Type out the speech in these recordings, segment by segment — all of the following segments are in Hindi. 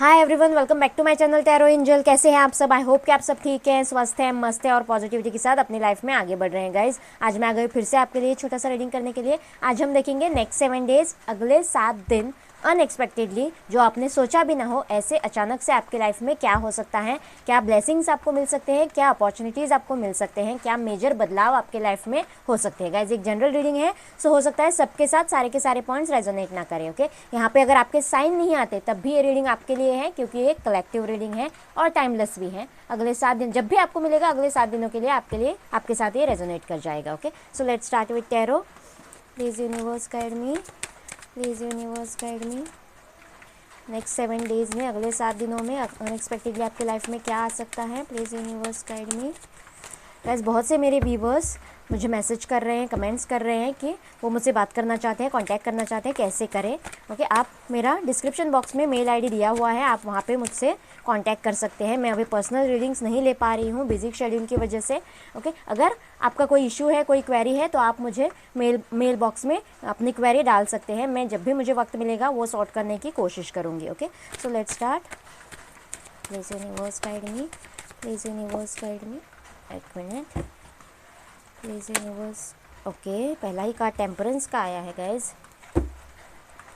Hi everyone, welcome back to my channel tarot angel. कैसे हैं आप सब? आई होप कि आप सब ठीक हैं, स्वस्थ हैं, मस्त हैं और पॉजिटिविटी के साथ अपनी लाइफ में आगे बढ़ रहे हैं। गाइज, आज मैं आ गई फिर से आपके लिए छोटा सा रीडिंग करने के लिए। आज हम देखेंगे नेक्स्ट 7 डेज, अगले 7 दिन अनएक्सपेक्टेडली जो आपने सोचा भी ना हो, ऐसे अचानक से आपकी लाइफ में क्या हो सकता है, क्या ब्लेसिंग्स आपको मिल सकते हैं, क्या अपॉर्चुनिटीज़ आपको मिल सकते हैं, क्या मेजर बदलाव आपके लाइफ में हो सकते हैं। गाइज, एक जनरल रीडिंग है, सो हो सकता है सबके साथ सारे के सारे पॉइंट्स रेजोनेट ना करें। ओके, यहाँ पे अगर आपके साइन नहीं आते तब भी ये रीडिंग आपके लिए है, क्योंकि ये कलेक्टिव रीडिंग है और टाइमलेस भी है। अगले 7 दिन जब भी आपको मिलेगा, अगले 7 दिनों के लिए आपके साथ ये रेजोनेट कर जाएगा। Okay, so let's start with tarot. Please universe guide me, please universe guide me. Next 7 days में, अगले 7 दिनों में अनएक्सपेक्टेडली आपके लाइफ में क्या आ सकता है? Please universe guide me. Guys, बहुत से मेरे व्यूवर्स मुझे मैसेज कर रहे हैं, कमेंट्स कर रहे हैं कि वो मुझसे बात करना चाहते हैं, कांटेक्ट करना चाहते हैं। कैसे करें? ओके, आप मेरा डिस्क्रिप्शन बॉक्स में मेल आईडी दिया हुआ है, आप वहाँ पे मुझसे कांटेक्ट कर सकते हैं। मैं अभी पर्सनल रीडिंग्स नहीं ले पा रही हूँ बिजी शेड्यूल की वजह से। ओके, अगर आपका कोई इशू है, कोई क्वेरी है, तो आप मुझे मेल बॉक्स में अपनी क्वेरी डाल सकते हैं। मैं जब भी मुझे वक्त मिलेगा वो सॉर्ट करने की कोशिश करूँगी। Okay, so let's start. Please universe guide me, please universe guide मी। एक मिनट, प्लीज़ यूनिवर्स। ओके, पहला ही कार्ड टेम्परेंस का आया है। गाइज,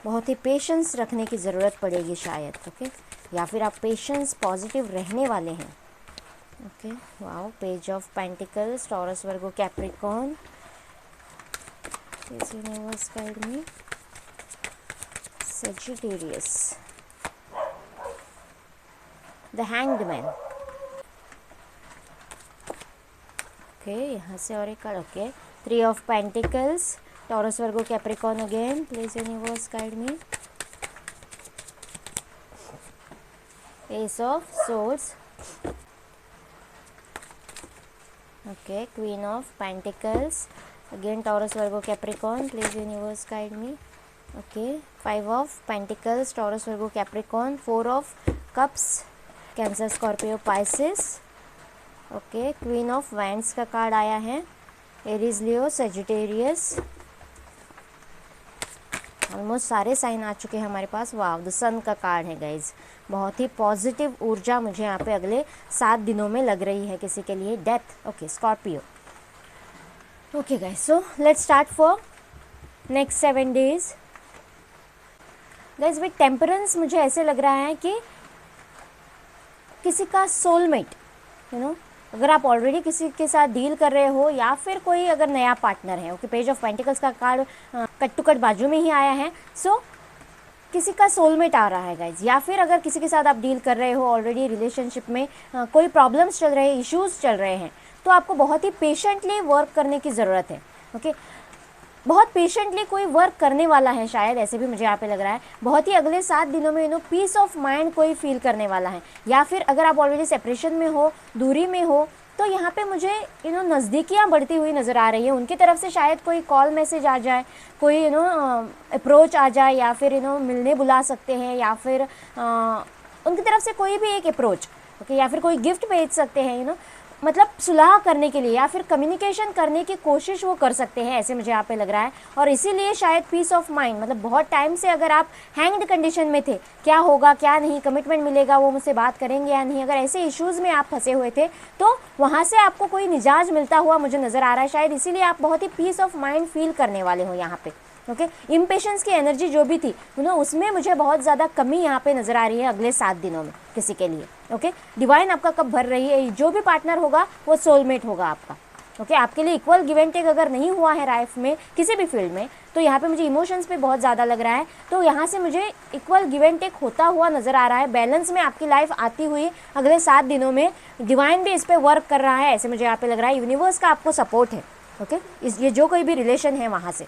बहुत ही पेशेंस रखने की ज़रूरत पड़ेगी शायद। ओके, या फिर आप पेशेंस पॉजिटिव रहने वाले हैं। Okay, wow, page of pentacles, taurus, Virgo, Capricorn. Please universe guide me. Sagittarius, the hanged man. Okay, यहाँ से और एक card. Okay, 3 of pentacles, taurus, Virgo, Capricorn again. Please universe guide me. S of swords. Okay, queen of pentacles again, taurus, Virgo, Capricorn. Please universe guide me. Okay, 5 of pentacles, taurus, Virgo, Capricorn. 4 of cups, cancer, Scorpio, Pisces. Okay, queen of wands का कार्ड आया है, एरीज, लियो, सेजिटेरियस। ऑलमोस्ट सारे साइन आ चुके हैं हमारे पास। वाव, द सन का कार्ड है। गाइज, बहुत ही पॉजिटिव ऊर्जा मुझे यहाँ पे अगले 7 दिनों में लग रही है किसी के लिए। Death. Okay, Scorpio. Okay guys, so let's start for next 7 days. Guys, with temperance मुझे ऐसे लग रहा है कि किसी का सोलमेट, अगर आप ऑलरेडी किसी के साथ डील कर रहे हो, या फिर कोई अगर नया पार्टनर है। ओके, पेज ऑफ पेंटिकल्स का कार्ड कट टू कट बाजू में ही आया है। सो किसी का सोलमेट आ रहा है गाइज, या फिर अगर किसी के साथ आप डील कर रहे हो ऑलरेडी, रिलेशनशिप में कोई प्रॉब्लम्स चल रहे हैं, इश्यूज़ चल रहे हैं, तो आपको बहुत ही पेशेंटली वर्क करने की ज़रूरत है। ओके, बहुत पेशेंटली कोई वर्क करने वाला है शायद, ऐसे भी मुझे यहाँ पे लग रहा है। बहुत ही अगले 7 दिनों में पीस ऑफ माइंड कोई फील करने वाला है। या फिर अगर आप ऑलरेडी सेपरेशन में हो, दूरी में हो, तो यहाँ पे मुझे नज़दीकियाँ बढ़ती हुई नज़र आ रही है। उनकी तरफ से शायद कोई कॉल मैसेज आ जाए, कोई अप्रोच आ जाए, या फिर मिलने बुला सकते हैं, या फिर उनकी तरफ से कोई भी एक अप्रोच। ओके, या फिर कोई गिफ्ट भेज सकते हैं, मतलब सुलह करने के लिए, या फिर कम्युनिकेशन करने की कोशिश वो कर सकते हैं, ऐसे मुझे यहाँ पे लग रहा है। और इसीलिए शायद पीस ऑफ माइंड, मतलब बहुत टाइम से अगर आप हैंग्ड कंडीशन में थे, क्या होगा क्या नहीं, कमिटमेंट मिलेगा, वो मुझसे बात करेंगे या नहीं, अगर ऐसे इश्यूज़ में आप फंसे हुए थे, तो वहाँ से आपको कोई निजाज मिलता हुआ मुझे नज़र आ रहा है शायद। इसीलिए आप बहुत ही पीस ऑफ माइंड फील करने वाले हो यहाँ पे। ओके, इम्पेशेंस की एनर्जी जो भी थी, उसमें मुझे बहुत ज़्यादा कमी यहाँ पे नज़र आ रही है अगले 7 दिनों में किसी के लिए। ओके, डिवाइन आपका कब भर रही है, जो भी पार्टनर होगा वो सोलमेट होगा आपका। ओके, आपके लिए इक्वल गिव एंड टेक अगर नहीं हुआ है लाइफ में किसी भी फील्ड में, तो यहाँ पे मुझे इमोशंस पे बहुत ज़्यादा लग रहा है, तो यहाँ से मुझे इक्वल गिव एंड टेक होता हुआ नज़र आ रहा है। बैलेंस में आपकी लाइफ आती हुई अगले 7 दिनों में डिवाइन भी इस पर वर्क कर रहा है, ऐसे मुझे यहाँ पे लग रहा है। यूनिवर्स का आपको सपोर्ट है। ओके, ये जो कोई भी रिलेशन है, वहाँ से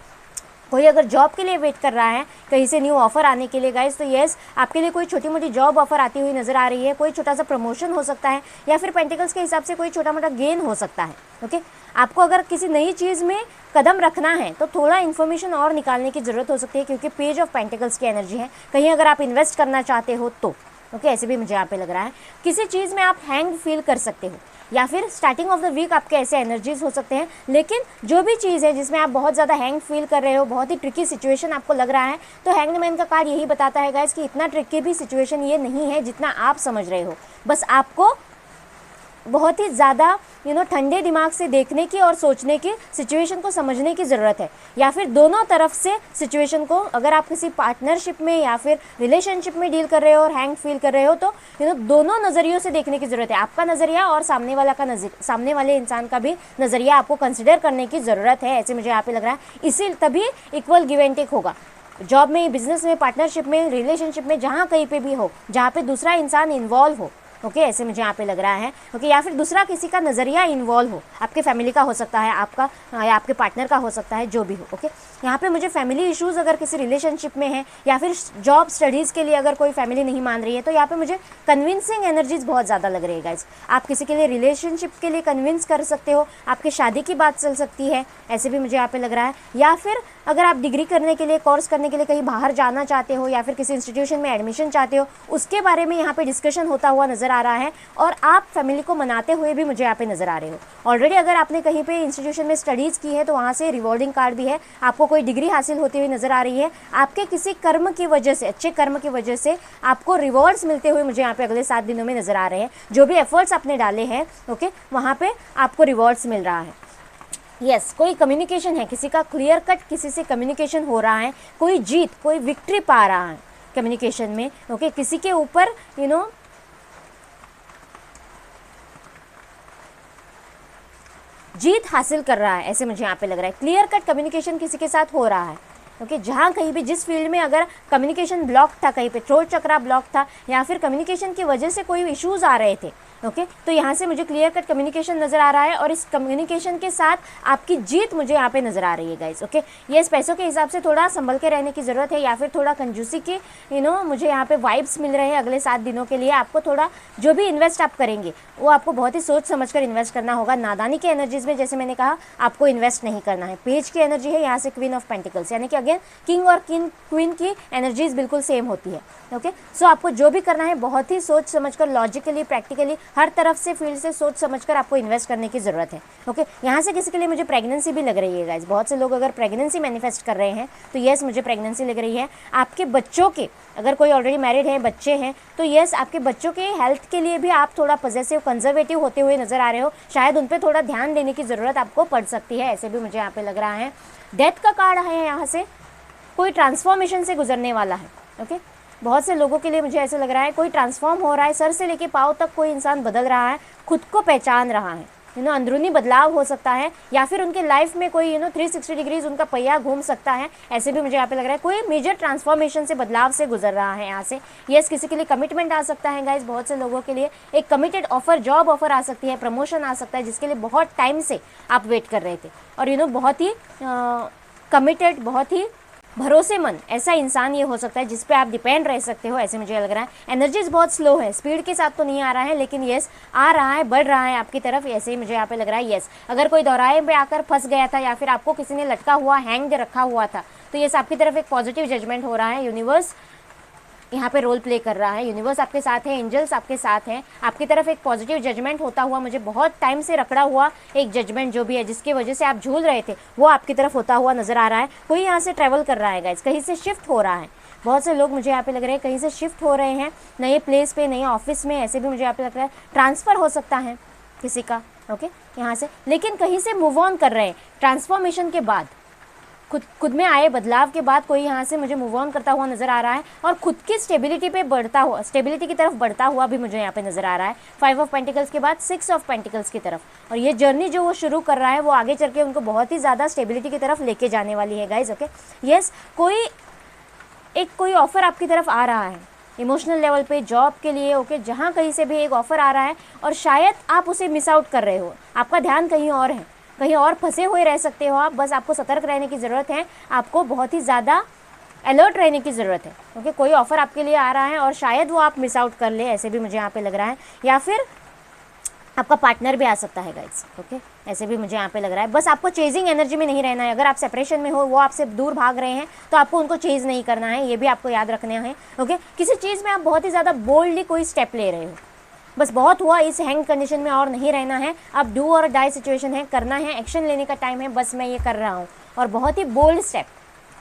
कोई अगर जॉब के लिए वेट कर रहा है, कहीं से न्यू ऑफर आने के लिए गाइस, तो यस, आपके लिए कोई छोटी मोटी जॉब ऑफर आती हुई नज़र आ रही है। कोई छोटा सा प्रमोशन हो सकता है, या फिर पेंटिकल्स के हिसाब से कोई छोटा मोटा गेन हो सकता है। ओके, आपको अगर किसी नई चीज़ में कदम रखना है तो थोड़ा इन्फॉर्मेशन और निकालने की ज़रूरत हो सकती है, क्योंकि पेज ऑफ पेंटिकल्स की एनर्जी है। कहीं अगर आप इन्वेस्ट करना चाहते हो तो ओके, ऐसे भी मुझे यहाँ पे लग रहा है। किसी चीज़ में आप हैंग फील कर सकते हो, या फिर स्टार्टिंग ऑफ द वीक आपके ऐसे एनर्जीज हो सकते हैं। लेकिन जो भी चीज़ है जिसमें आप बहुत ज़्यादा हैंग फील कर रहे हो, बहुत ही ट्रिकी सिचुएशन आपको लग रहा है, तो हैंग्ड मैन का कार्ड यही बताता है गाइस कि इतना ट्रिकी भी सिचुएशन ये नहीं है जितना आप समझ रहे हो। बस आपको बहुत ही ज़्यादा ठंडे दिमाग से देखने की और सोचने की, सिचुएशन को समझने की ज़रूरत है। या फिर दोनों तरफ से सिचुएशन को, अगर आप किसी पार्टनरशिप में या फिर रिलेशनशिप में डील कर रहे हो और हैंग फील कर रहे हो, तो दोनों नज़रियों से देखने की ज़रूरत है। आपका नज़रिया और सामने वाले इंसान का भी नज़रिया आपको कंसिडर करने की ज़रूरत है, ऐसे मुझे यहाँ पे लग रहा है। इसी तभी इक्वल गिव एंड टेक होगा, जॉब में, बिजनेस में, पार्टनरशिप में, रिलेशनशिप में, जहाँ कहीं पे भी हो, जहाँ पे दूसरा इंसान इन्वॉल्व हो। ओके, ऐसे मुझे यहाँ पे लग रहा है। ओके, या फिर दूसरा किसी का नज़रिया इन्वॉल्व हो, आपके फैमिली का हो सकता है, आपका या आपके पार्टनर का हो सकता है, जो भी हो। ओके, यहाँ पे मुझे फैमिली इश्यूज़ अगर किसी रिलेशनशिप में है, या फिर जॉब स्टडीज़ के लिए अगर कोई फैमिली नहीं मान रही है, तो यहाँ पे मुझे कन्विंसिंग एनर्जीज बहुत ज़्यादा लग रही है गाइज। आप किसी के लिए रिलेशनशिप के लिए कन्विंस कर सकते हो, आपकी शादी की बात चल सकती है, ऐसे भी मुझे यहाँ पे लग रहा है। या फिर अगर आप डिग्री करने के लिए, कोर्स करने के लिए कहीं बाहर जाना चाहते हो, या फिर किसी इंस्टीट्यूशन में एडमिशन चाहते हो, उसके बारे में यहाँ पे डिस्कशन होता हुआ नज़र आ रहा है, और आप फैमिली को मनाते हुए भी मुझे यहाँ पे नज़र आ रहे हो। ऑलरेडी अगर आपने कहीं पे इंस्टीट्यूशन में स्टडीज़ की है, तो वहाँ से रिवॉर्डिंग कार्ड भी है, आपको कोई डिग्री हासिल होती हुई नज़र आ रही है। आपके किसी कर्म की वजह से, अच्छे कर्म की वजह से आपको रिवॉर्ड्स मिलते हुए मुझे यहाँ पे अगले 7 दिनों में नज़र आ रहे हैं। जो भी एफर्ट्स आपने डाले हैं, ओके, वहाँ पे आपको रिवॉर्ड्स मिल रहा है। यस, कोई कम्युनिकेशन है, किसी का क्लियर कट किसी से कम्युनिकेशन हो रहा है, कोई जीत, कोई विक्ट्री पा रहा है कम्युनिकेशन में। ओके, किसी के ऊपर जीत हासिल कर रहा है, ऐसे मुझे यहाँ पे लग रहा है। क्लियर कट कम्युनिकेशन किसी के साथ हो रहा है। ओके, जहाँ कहीं भी, जिस फील्ड में अगर कम्युनिकेशन ब्लॉक था, कहीं पे थ्रोट चक्रा ब्लॉक था, या फिर कम्युनिकेशन की वजह से कोई इश्यूज़ आ रहे थे, ओके, तो यहाँ से मुझे क्लियर कट कम्युनिकेशन नज़र आ रहा है, और इस कम्युनिकेशन के साथ आपकी जीत मुझे यहाँ पे नज़र आ रही है गाइस। ओके, ये पैसों के हिसाब से थोड़ा संभल के रहने की ज़रूरत है, या फिर थोड़ा कंजूसी की मुझे यहाँ पे वाइब्स मिल रहे हैं अगले 7 दिनों के लिए। आपको थोड़ा, जो भी इन्वेस्ट आप करेंगे वो आपको बहुत ही सोच समझ कर इन्वेस्ट करना होगा। नादानी के एनर्जीज़ में, जैसे मैंने कहा, आपको इन्वेस्ट नहीं करना है। पेज की एनर्जी है यहाँ से क्वीन ऑफ पेंटिकल्स, यानी कि अगेन किंग और क्वीन की एनर्जीज़ बिल्कुल सेम होती है। ओके, सो आपको जो भी करना है बहुत ही सोच समझकर, लॉजिकली, प्रैक्टिकली, हर तरफ से, फील्ड से सोच समझकर आपको इन्वेस्ट करने की ज़रूरत है। ओके, यहाँ से किसी के लिए मुझे प्रेगनेंसी भी लग रही है गाइज। बहुत से लोग अगर प्रेगनेंसी मैनिफेस्ट कर रहे हैं, तो यस, मुझे प्रेगनेंसी लग रही है। आपके बच्चों के, अगर कोई ऑलरेडी मैरिड है, बच्चे हैं, तो यस, आपके बच्चों के हेल्थ के लिए भी आप थोड़ा पॉजिटिव, कंजर्वेटिव होते हुए नज़र आ रहे हो। शायद उन पर थोड़ा ध्यान देने की ज़रूरत आपको पड़ सकती है, ऐसे भी मुझे यहाँ पे लग रहा है। डेथ का कार्ड है यहाँ से, कोई ट्रांसफॉर्मेशन से गुजरने वाला है। ओके, बहुत से लोगों के लिए मुझे ऐसे लग रहा है कोई ट्रांसफॉर्म हो रहा है, सर से लेके पाँव तक कोई इंसान बदल रहा है, खुद को पहचान रहा है। अंदरूनी बदलाव हो सकता है, या फिर उनके लाइफ में कोई 360 डिग्रीज उनका पहिया घूम सकता है, ऐसे भी मुझे यहाँ पे लग रहा है। कोई मेजर ट्रांसफॉर्मेशन से, बदलाव से गुजर रहा है यहाँ से। यस, किसी के लिए कमिटमेंट आ सकता है गाइज। बहुत से लोगों के लिए एक कमिटेड ऑफर, जॉब ऑफर आ सकती है, प्रमोशन आ सकता है, जिसके लिए बहुत टाइम से आप वेट कर रहे थे, और बहुत ही कमिटेड, बहुत ही भरोसेमंद ऐसा इंसान ये हो सकता है जिस पे आप डिपेंड रह सकते हो, ऐसे मुझे लग रहा है। एनर्जीज बहुत स्लो है, स्पीड के साथ तो नहीं आ रहा है, लेकिन यस, आ रहा है, बढ़ रहा है आपकी तरफ, ऐसे ही मुझे यहाँ पे लग रहा है। यस, अगर कोई दोराहे पे आकर फंस गया था, या फिर आपको किसी ने लटका हुआ, हैंग रखा हुआ था, तो यस, आपकी तरफ एक पॉजिटिव जजमेंट हो रहा है। यूनिवर्स यहाँ पे रोल प्ले कर रहा है, यूनिवर्स आपके साथ है, एंजल्स आपके साथ हैं, आपकी तरफ एक पॉजिटिव जजमेंट होता हुआ, मुझे बहुत टाइम से रखड़ा हुआ एक जजमेंट जो भी है, जिसकी वजह से आप झूल रहे थे, वो आपकी तरफ होता हुआ नजर आ रहा है। कोई यहाँ से ट्रैवल कर रहा है गाइस, कहीं से शिफ्ट हो रहा है। बहुत से लोग मुझे यहाँ पे लग रहे हैं कहीं से शिफ्ट हो रहे हैं, नए प्लेस पे, नए ऑफिस में, ऐसे भी मुझे यहाँ पे लग रहा है। ट्रांसफ़र हो सकता है किसी का, ओके, यहाँ से, लेकिन कहीं से मूव ऑन कर रहे हैं ट्रांसफॉर्मेशन के बाद, खुद में आए बदलाव के बाद कोई यहाँ से मुझे मूव ऑन करता हुआ नजर आ रहा है, और खुद की स्टेबिलिटी पे बढ़ता हुआ, स्टेबिलिटी की तरफ बढ़ता हुआ भी मुझे यहाँ पे नजर आ रहा है। 5 ऑफ पेंटिकल्स के बाद 6 ऑफ पेंटिकल्स की तरफ, और ये जर्नी जो वो शुरू कर रहा है, वो आगे चल के उनको बहुत ही ज़्यादा स्टेबिलिटी की तरफ लेके जाने वाली है गाइज। ओके, यस, कोई ऑफर आपकी तरफ आ रहा है इमोशनल लेवल पे, जॉब के लिए, ओके, जहाँ कहीं से भी एक ऑफर आ रहा है, और शायद आप उसे मिस आउट कर रहे हो, आपका ध्यान कहीं और है, कहीं और फंसे हुए रह सकते हो आप। बस आपको सतर्क रहने की ज़रूरत है, आपको बहुत ही ज़्यादा अलर्ट रहने की ज़रूरत है। ओके, कोई ऑफ़र आपके लिए आ रहा है और शायद वो आप मिस आउट कर ले, ऐसे भी मुझे यहाँ पे लग रहा है। या फिर आपका पार्टनर भी आ सकता है गाइस, ओके, ऐसे भी मुझे यहाँ पे लग रहा है। बस आपको चेजिंग एनर्जी में नहीं रहना है। अगर आप सेपरेशन में हो, वो आपसे दूर भाग रहे हैं, तो आपको उनको चेज नहीं करना है, ये भी आपको याद रखना है, ओके। किसी चीज़ में आप बहुत ही ज़्यादा बोल्डली कोई स्टेप ले रहे हो, बस बहुत हुआ, इस हैंग कंडीशन में और नहीं रहना है। अब डू और डाई सिचुएशन है, करना है, एक्शन लेने का टाइम है, बस मैं ये कर रहा हूँ। और बहुत ही बोल्ड स्टेप,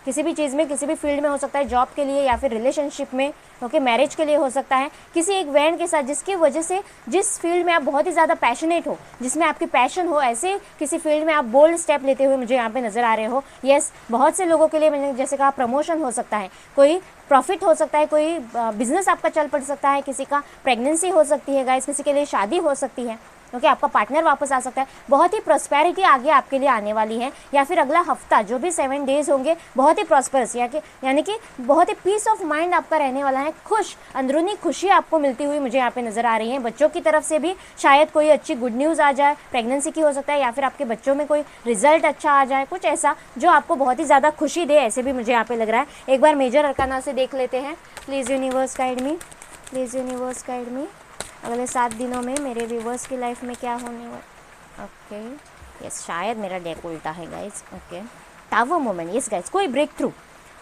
किसी भी चीज़ में, किसी भी फील्ड में हो सकता है, जॉब के लिए या फिर रिलेशनशिप में, ओके, मैरिज के लिए हो सकता है, किसी एक वैन के साथ जिसकी वजह से, जिस फील्ड में आप बहुत ही ज़्यादा पैशनेट हो, जिसमें आपकी पैशन हो, ऐसे किसी फील्ड में आप बोल्ड स्टेप लेते हुए मुझे यहाँ पे नज़र आ रहे हो। यस, बहुत से लोगों के लिए मैंने जैसे कहा प्रमोशन हो सकता है, कोई प्रॉफिट हो सकता है, कोई बिजनेस आपका चल पड़ सकता है, किसी का प्रेगनेंसी हो सकती है गाइस, किसी के लिए शादी हो सकती है, ओके, आपका पार्टनर वापस आ सकता है। बहुत ही प्रॉस्पेरिटी आगे आपके लिए आने वाली है, या फिर अगला हफ्ता जो भी 7 डेज होंगे बहुत ही प्रॉस्परस, यानी कि बहुत ही पीस ऑफ माइंड आपका रहने वाला है। खुश, अंदरूनी खुशी आपको मिलती हुई मुझे यहाँ पे नज़र आ रही है। बच्चों की तरफ से भी शायद कोई अच्छी गुड न्यूज़ आ जाए, प्रेगनेंसी की हो सकता है, या फिर आपके बच्चों में कोई रिजल्ट अच्छा आ जाए, कुछ ऐसा जो आपको बहुत ही ज़्यादा खुशी दे, ऐसे भी मुझे यहाँ पे लग रहा है। एक बार मेजर अरकाना से देख लेते हैं। Please universe guide me, please universe guide मी। अगले 7 दिनों में मेरे व्यूवर्स की लाइफ में क्या होने वाला। ओके, यस, शायद मेरा डेक उल्टा है guys, okay. Tower moment, yes guys, कोई ब्रेक थ्रू।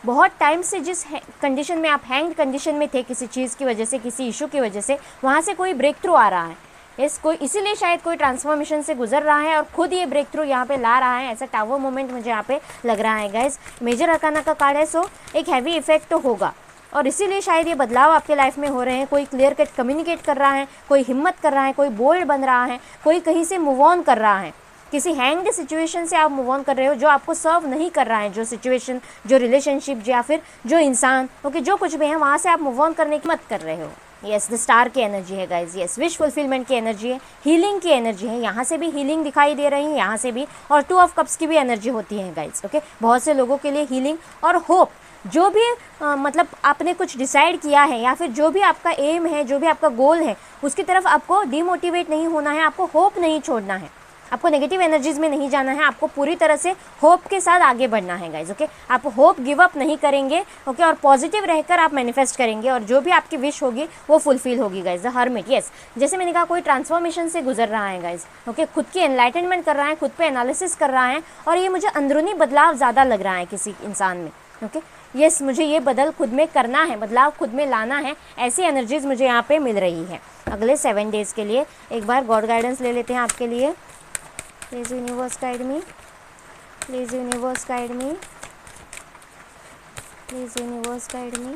बहुत टाइम से जिस कंडीशन में आप हैंग कंडीशन में थे, किसी चीज़ की वजह से, किसी इशू की वजह से, वहाँ से कोई ब्रेक थ्रू आ रहा है। यस, कोई इसीलिए शायद कोई ट्रांसफॉर्मेशन से गुजर रहा है और खुद ये ब्रेक थ्रू यहाँ पे ला रहा है, ऐसा टावर मोमेंट मुझे यहाँ पे लग रहा है गाइज। मेजर अरकाना का कार्ड है, सो एक हैवी इफेक्ट तो होगा, और इसीलिए शायद ये बदलाव आपके लाइफ में हो रहे हैं। कोई क्लियर कट कम्युनिकेट कर रहा है, कोई हिम्मत कर रहा है, कोई बोल्ड बन रहा है, कोई कहीं से मूव ऑन कर रहा है, किसी हैंग्ड सिचुएशन से आप मूव ऑन कर रहे हो जो आपको सर्व नहीं कर रहा है, जो सिचुएशन, जो रिलेशनशिप, या फिर जो इंसान, ओके, जो कुछ भी है, वहाँ से आप मूव ऑन करने की मत कर रहे हो। यस, द स्टार की एनर्जी है गाइज, यस, विश फुलफिलमेंट की एनर्जी है, हीलिंग की एनर्जी है, यहाँ से भी हीलिंग दिखाई दे रही है, यहाँ से भी, और 2 ऑफ कप्स की भी एनर्जी होती है गाइज, ओके। बहुत से लोगों के लिए हीलिंग और होप, जो भी मतलब आपने कुछ डिसाइड किया है, या फिर जो भी आपका एम है, जो भी आपका गोल है, उसकी तरफ आपको डिमोटिवेट नहीं होना है, आपको होप नहीं छोड़ना है, आपको नेगेटिव एनर्जीज में नहीं जाना है, आपको पूरी तरह से होप के साथ आगे बढ़ना है गाइज, ओके। आप होप गिव अप नहीं करेंगे, ओके, और पॉजिटिव रहकर आप मैनिफेस्ट करेंगे, और जो भी आपकी विश होगी वो फुलफिल होगी गाइज। द हर्मिट, यस, जैसे मैंने कहा, कोई ट्रांसफॉर्मेशन से गुजर रहा है गाइज, ओके, खुद की एनलाइटनमेंट कर रहा है, खुद पे एनालिसिस कर रहा है, और ये मुझे अंदरूनी बदलाव ज़्यादा लग रहा है किसी इंसान में, ओके। यस, मुझे ये खुद में करना है, बदलाव खुद में लाना है, ऐसी एनर्जीज मुझे यहाँ पे मिल रही है अगले 7 डेज़ के लिए। एक बार गॉड गाइडेंस ले लेते हैं आपके लिए। Please universe guide me, please universe guide me, please universe guide me.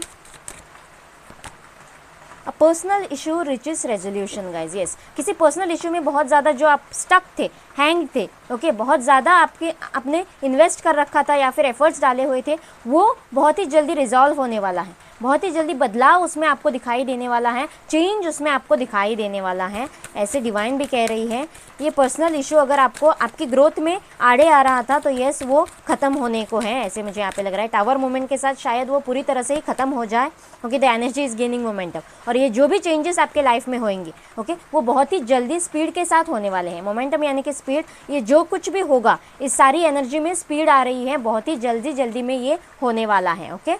A personal issue reaches resolution guys, yes, किसी पर्सनल इशू में बहुत ज़्यादा जो आप स्टक थे, हैंग थे, ओके, बहुत ज़्यादा आपने इन्वेस्ट कर रखा था या फिर एफर्ट्स डाले हुए थे, वो बहुत ही जल्दी रिजॉल्व होने वाला है, बहुत ही जल्दी बदलाव उसमें आपको दिखाई देने वाला है, चेंज उसमें आपको दिखाई देने वाला है, ऐसे डिवाइन भी कह रही है। ये पर्सनल इशू अगर आपको आपकी ग्रोथ में आड़े आ रहा था, तो यस, वो ख़त्म होने को है, ऐसे मुझे यहाँ पे लग रहा है। टावर मोमेंट के साथ शायद वो पूरी तरह से ही ख़त्म हो जाए, okay. The energy is gaining momentum, और ये जो भी चेंजेस आपके लाइफ में होंगे, ओके, वो बहुत ही जल्दी स्पीड के साथ होने वाले हैं। मोमेंटम यानी कि स्पीड, ये जो कुछ भी होगा, इस सारी एनर्जी में स्पीड आ रही है, बहुत ही जल्दी में ये होने वाला है, ओके।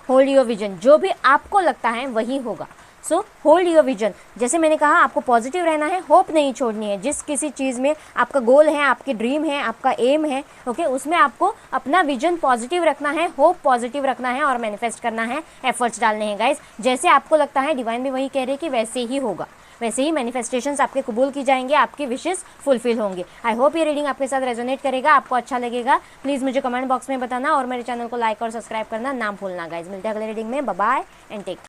होल्ड योर विजन, जो भी आपको लगता है वही होगा, सो होल्ड योर विजन। जैसे मैंने कहा, आपको पॉजिटिव रहना है, होप नहीं छोड़नी है। जिस किसी चीज़ में आपका गोल है, आपकी ड्रीम है, आपका एम है, ओके, उसमें आपको अपना विजन पॉजिटिव रखना है, होप पॉजिटिव रखना है, और मैनिफेस्ट करना है, एफर्ट्स डालने हैं गाइस। जैसे आपको लगता है, डिवाइन भी वही कह रहे हैं कि वैसे ही होगा, वैसे ही मैनिफेस्टेशंस आपके कबूल की जाएंगे, आपकी विशेस फुलफिल होंगे। आई होप ये रीडिंग आपके साथ रेजोनेट करेगा, आपको अच्छा लगेगा। प्लीज़ मुझे कमेंट बॉक्स में बताना, और मेरे चैनल को लाइक और सब्सक्राइब करना ना भूलना गाइज। मिलते हैं अगले रीडिंग में, बाय बाय एंड टेक।